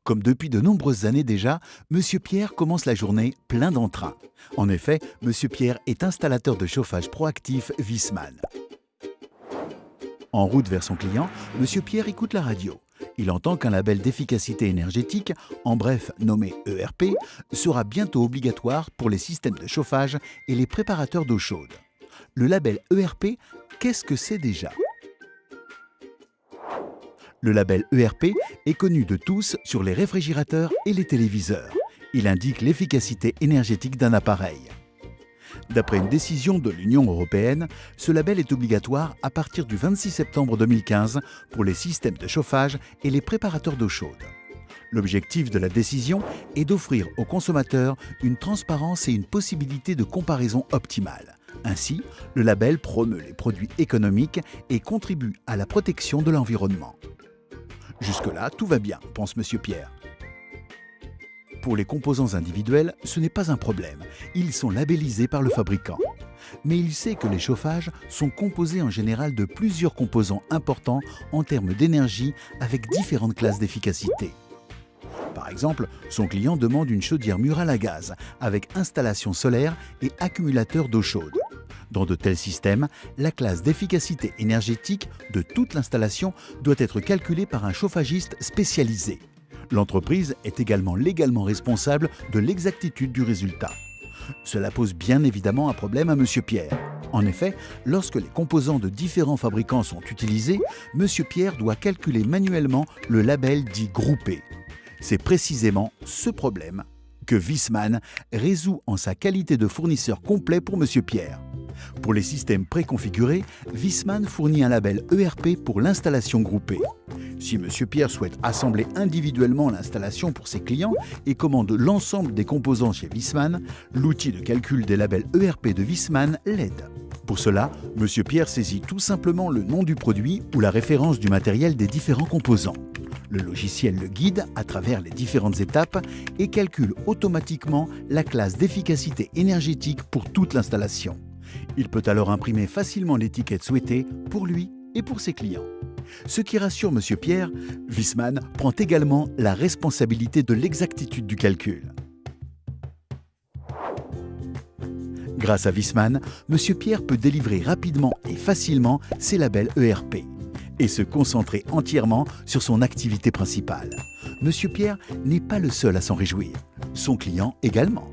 Comme depuis de nombreuses années déjà, Monsieur Pierre commence la journée plein d'entrain. En effet, Monsieur Pierre est installateur de chauffage proactif Viessmann. En route vers son client, Monsieur Pierre écoute la radio. Il entend qu'un label d'efficacité énergétique, en bref nommé ERP, sera bientôt obligatoire pour les systèmes de chauffage et les préparateurs d'eau chaude. Le label ERP, qu'est-ce que c'est déjà ? Le label ERP est connu de tous sur les réfrigérateurs et les téléviseurs. Il indique l'efficacité énergétique d'un appareil. D'après une décision de l'Union européenne, ce label est obligatoire à partir du 26 septembre 2015 pour les systèmes de chauffage et les préparateurs d'eau chaude. L'objectif de la décision est d'offrir aux consommateurs une transparence et une possibilité de comparaison optimale. Ainsi, le label promeut les produits économiques et contribue à la protection de l'environnement. Jusque-là, tout va bien, pense Monsieur Pierre. Pour les composants individuels, ce n'est pas un problème. Ils sont labellisés par le fabricant. Mais il sait que les chauffages sont composés en général de plusieurs composants importants en termes d'énergie avec différentes classes d'efficacité. Par exemple, son client demande une chaudière murale à gaz avec installation solaire et accumulateur d'eau chaude. Dans de tels systèmes, la classe d'efficacité énergétique de toute l'installation doit être calculée par un chauffagiste spécialisé. L'entreprise est également légalement responsable de l'exactitude du résultat. Cela pose bien évidemment un problème à Monsieur Pierre. En effet, lorsque les composants de différents fabricants sont utilisés, Monsieur Pierre doit calculer manuellement le label dit groupé. C'est précisément ce problème que Viessmann résout en sa qualité de fournisseur complet pour Monsieur Pierre. Pour les systèmes préconfigurés, Viessmann fournit un label ERP pour l'installation groupée. Si Monsieur Pierre souhaite assembler individuellement l'installation pour ses clients et commande l'ensemble des composants chez Viessmann, l'outil de calcul des labels ERP de Viessmann l'aide. Pour cela, Monsieur Pierre saisit tout simplement le nom du produit ou la référence du matériel des différents composants. Le logiciel le guide à travers les différentes étapes et calcule automatiquement la classe d'efficacité énergétique pour toute l'installation. Il peut alors imprimer facilement l'étiquette souhaitée pour lui et pour ses clients. Ce qui rassure Monsieur Pierre, Viessmann prend également la responsabilité de l'exactitude du calcul. Grâce à Viessmann, Monsieur Pierre peut délivrer rapidement et facilement ses labels ERP et se concentrer entièrement sur son activité principale. Monsieur Pierre n'est pas le seul à s'en réjouir, son client également.